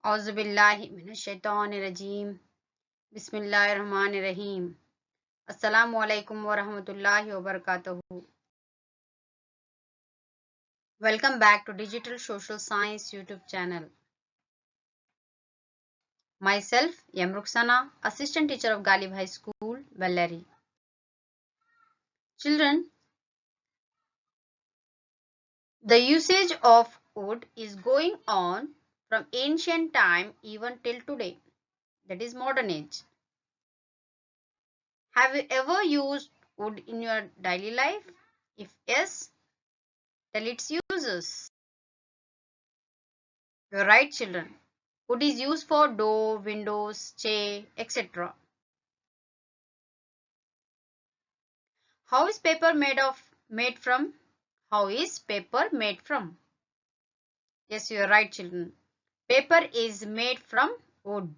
औज़ुबिल्लाहि मिनश्शैतानिर्रजीम बिस्मिल्लाहिर्रहमानिर्रहीम अस्सलामु अलैकुम व रहमतुल्लाहि व बरकातुहू। Welcome back to Digital Social Science YouTube channel. Myself, M. Ruxana, Assistant Teacher of Galib High School, Bellary. Children, the usage of wood is going on from ancient time even till today, that is modern age. Have you ever used wood in your daily life? If yes, tell its uses. You're right, children. Wood is used for door, windows, chair, etc. How is paper made from? How is paper made from? Yes, you are right, children. Paper is made from wood.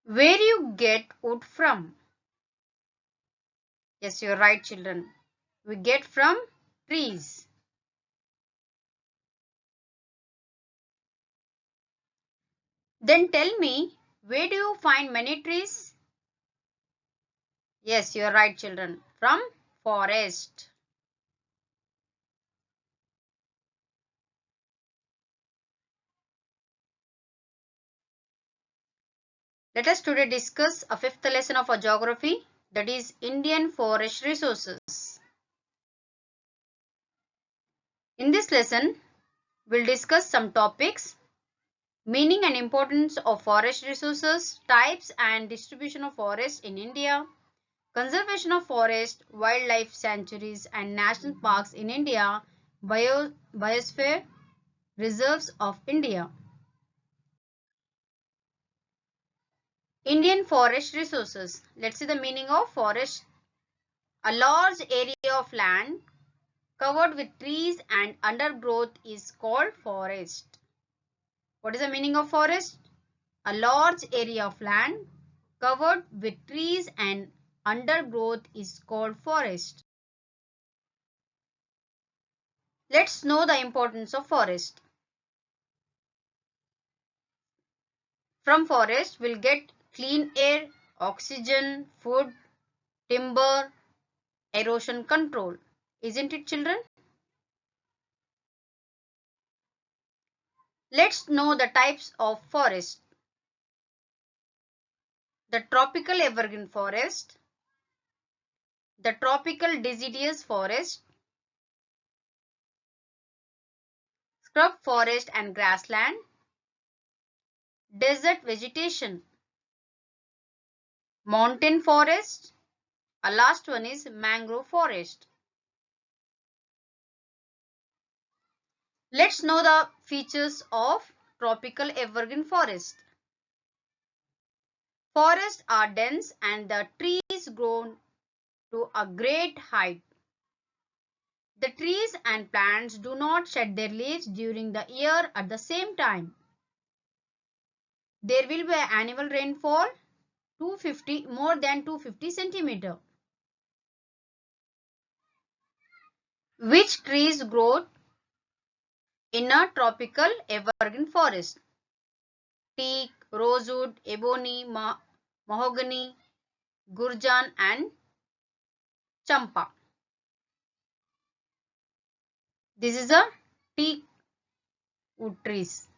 Where you get wood from? Yes, you are right, children. We get from trees. Then tell me, where do you find many trees? Yes, you are right, children. From forest. Let us today discuss a fifth lesson of our geography, that is Indian forest resources. In this lesson, we'll discuss some topics: meaning and importance of forest resources, types and distribution of forests in India, conservation of forest, wildlife sanctuaries and national parks in India, biosphere reserves of India. Indian forest resources. Let's see the meaning of forest. A large area of land covered with trees and undergrowth is called forest. What is the meaning of forest? A large area of land covered with trees and undergrowth is called forest. Let's know the importance of forest. From forest we'll get clean air, oxygen, food, timber, erosion control. Isn't it, children? Let's know the types of forest. The tropical evergreen forest, the tropical deciduous forest, scrub forest and grassland, desert vegetation, mountain forest, a last one is mangrove forest. Let's know the features of tropical evergreen forest. Forests are dense and the trees grow to a great height. The trees and plants do not shed their leaves during the year at the same time. There will be annual rainfall more than 250 centimeter. Which trees grow in a tropical evergreen forest? Teak, rosewood, ebony, mahogany, gurjan and champa. This is a teak wood trees.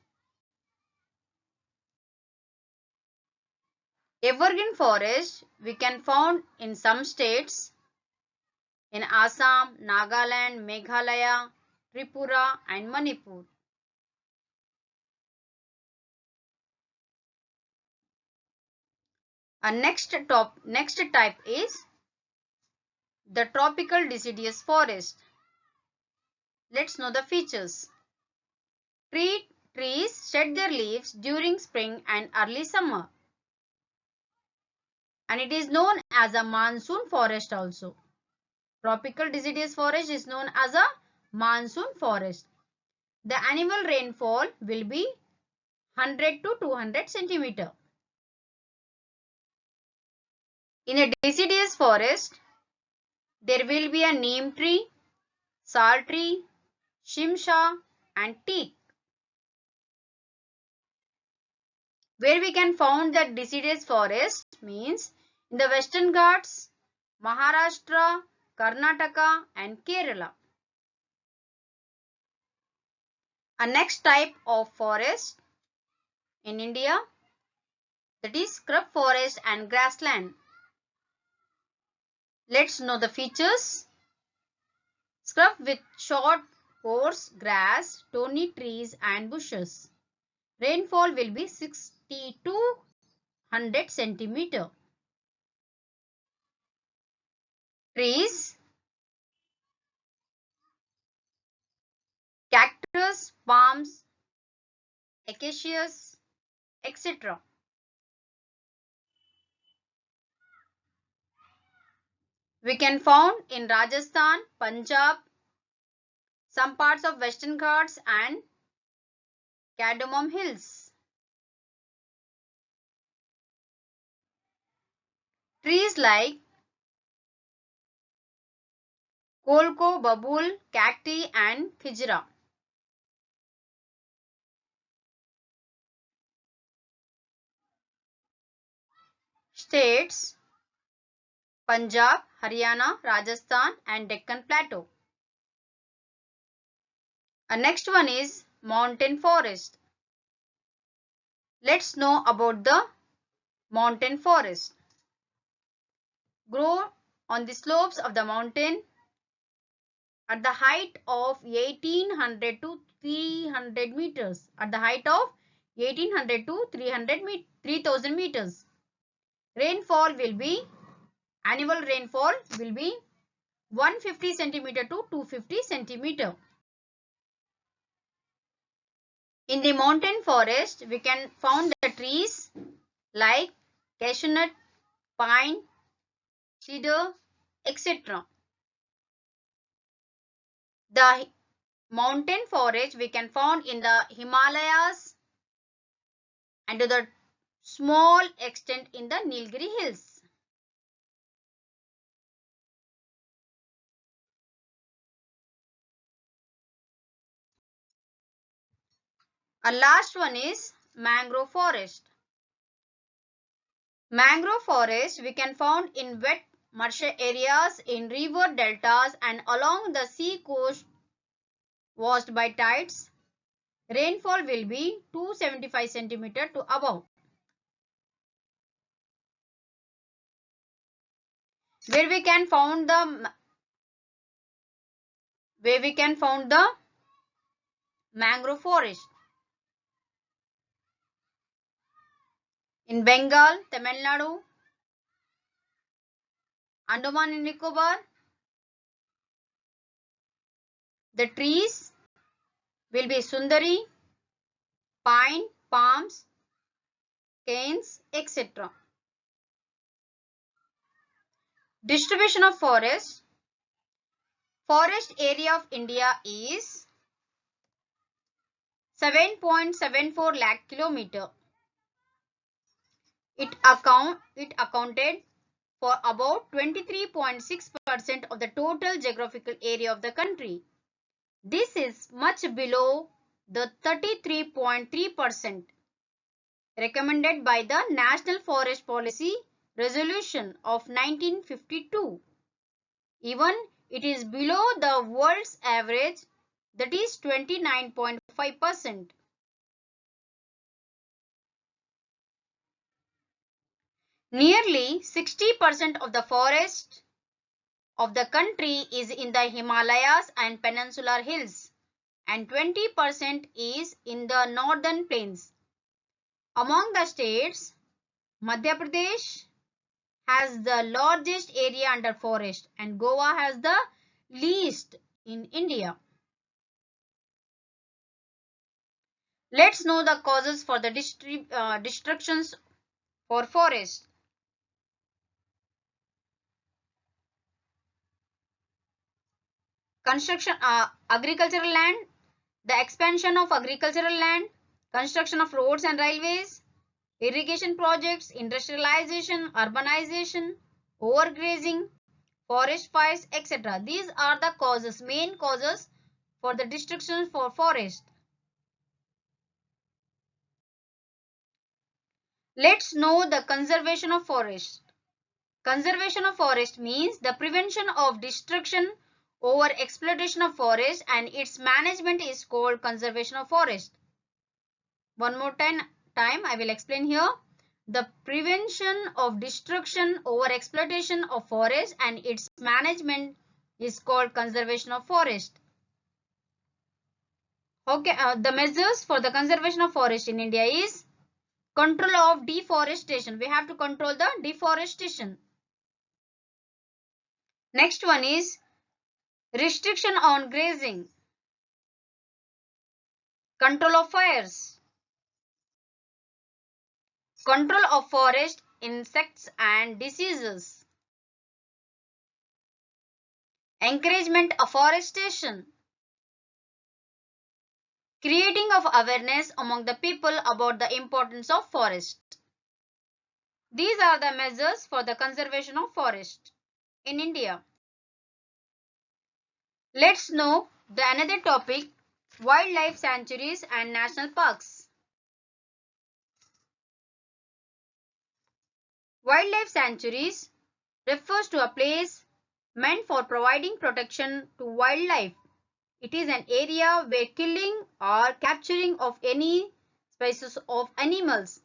Evergreen forest we can found in some states in Assam, Nagaland, Meghalaya, Tripura and Manipur. Next type is the tropical deciduous forest. Let's know the features. Trees shed their leaves during spring and early summer. And it is known as a monsoon forest also. Tropical deciduous forest is known as a monsoon forest. The annual rainfall will be 100 to 200 centimeter. In a deciduous forest, there will be a neem tree, sal tree, Shimsha and teak. Where we can find the deciduous forest means in the Western Ghats, Maharashtra, Karnataka and Kerala. A next type of forest in India, that is scrub forest and grassland. Let's know the features. Scrub with short, coarse grass, thorny trees and bushes. Rainfall will be 60 to 100 centimeter. Trees, cactus, palms, acacias, etc. We can found in Rajasthan, Punjab, some parts of Western Ghats and Cardamom Hills. Trees like Kolko, Babul, Cacti and Khijra. States Punjab, Haryana, Rajasthan and Deccan Plateau. Next one is mountain forest. Let's know about the mountain forest. Grow on the slopes of the mountain at the height of 1800 to 300 meters. At the height of 1800 to 3000 meters. Rainfall will be, annual rainfall will be 150 centimeter to 250 centimeter. In the mountain forest, we can find the trees like cashew nut, pine, cedar, etc. The mountain forest we can find in the Himalayas and to the small extent in the Nilgiri hills. A last one is mangrove forest. Mangrove forest we can find in wet marsh areas, in river deltas and along the sea coast washed by tides. Rainfall will be 275 centimeter to above. Where we can find the mangrove forest in Bengal, Tamil Nadu, Andaman and Nicobar. The trees will be Sundari, pine, palms, canes, etc. Distribution of forest. Forest area of India is 7.74 lakh kilometer. It accounted for about 23.6% of the total geographical area of the country. This is much below the 33.3% recommended by the National Forest Policy Resolution of 1952. Even it is below the world's average, that is 29.5%. Nearly 60% of the forest of the country is in the Himalayas and Peninsular Hills and 20% is in the northern plains. Among the states, Madhya Pradesh has the largest area under forest and Goa has the least in India. Let's know the causes for the destructions for forest. Construction, agricultural land, the expansion of agricultural land, construction of roads and railways, irrigation projects, industrialization, urbanization, overgrazing, forest fires, etc. These are the causes, main causes for the destruction for forest. Let's know the conservation of forest. Conservation of forest means the prevention of destruction over exploitation of forest, and its management is called conservation of forest. One more time I will explain here. The prevention of destruction over exploitation of forest and its management is called conservation of forest. Okay, the measures for the conservation of forest in India is control of deforestation. We have to control the deforestation. Next one is restriction on grazing, control of fires, control of forest insects and diseases, encouragement of afforestation, creating of awareness among the people about the importance of forest. These are the measures for the conservation of forest in India. Let's know the another topic, wildlife sanctuaries and national parks. Wildlife sanctuaries refers to a place meant for providing protection to wildlife. It is an area where killing or capturing of any species of animals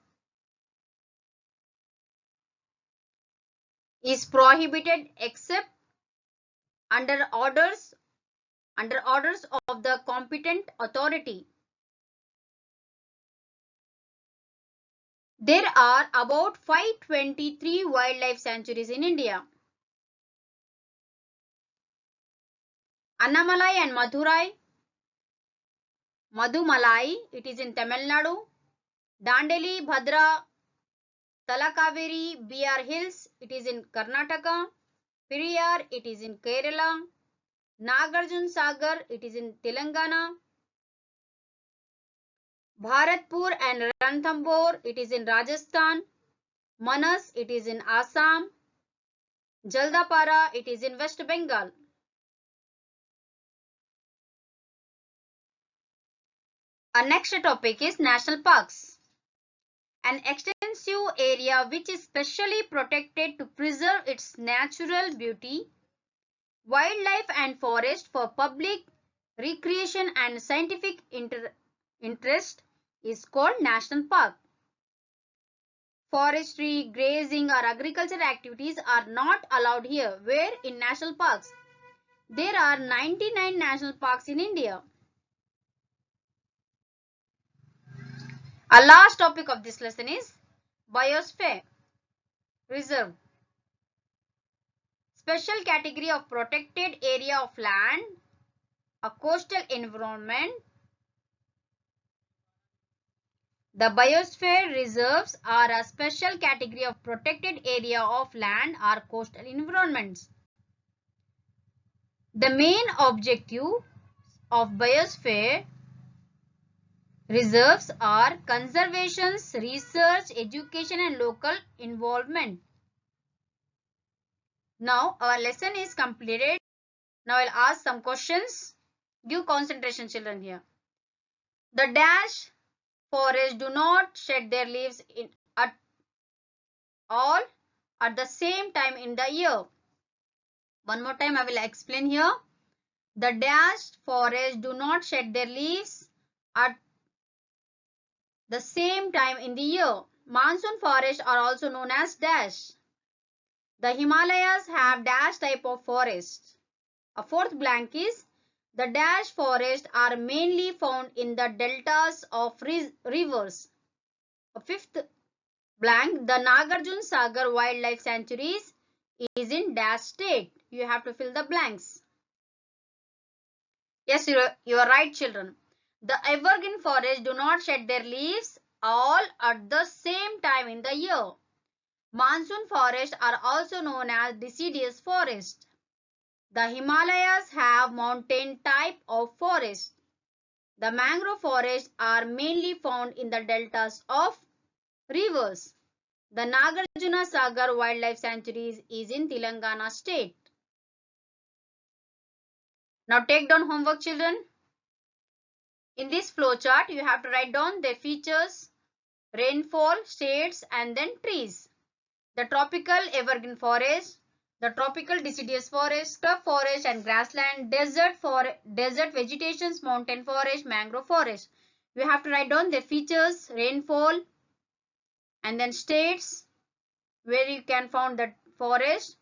is prohibited except under orders of the competent authority. There are about 523 wildlife sanctuaries in India. Annamalai and Madumalai, it is in Tamil Nadu. Dandeli, Bhadra, Talakaveri, BR Hills, it is in Karnataka. Periyar, it is in Kerala. Nagarjun Sagar, it is in Telangana. Bharatpur and Ranthambore, it is in Rajasthan. Manas, it is in Assam. Jaldapara, it is in West Bengal. Our next topic is national parks. An extensive area which is specially protected to preserve its natural beauty, wildlife and forest for public recreation and scientific interest is called national park. Forestry, grazing or agricultural activities are not allowed here, where in national parks. There are 99 national parks in India. Our last topic of this lesson is biosphere reserve. Special category of protected area of land, a coastal environment. The biosphere reserves are a special category of protected area of land or coastal environments. The main objective of biosphere reserves are conservation, research, education and local involvement. Now our lesson is completed. Now I'll ask some questions. Give concentration, children, here. The dash forests do not shed their leaves at all at the same time in the year. One more time I will explain here. The dash forests do not shed their leaves at the same time in the year. Monsoon forests are also known as dash. The Himalayas have dash type of forests. A fourth blank is the dash forests are mainly found in the deltas of rivers. A fifth blank, the Nagarjun Sagar Wildlife Sanctuaries is in dash state. You have to fill the blanks. Yes, you are right, children. The evergreen forests do not shed their leaves all at the same time in the year. Monsoon forests are also known as deciduous forests. The Himalayas have mountain type of forest. The mangrove forests are mainly found in the deltas of rivers. The Nagarjuna Sagar Wildlife Sanctuary is in Telangana state. Now take down homework, children. In this flowchart, you have to write down the features, rainfall, shades, and then trees. The tropical evergreen forest, the tropical deciduous forest, scrub forest and grassland, desert vegetations, mountain forest, mangrove forest. You have to write down the features, rainfall, and then states where you can find that forest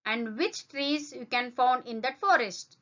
and which trees you can find in that forest.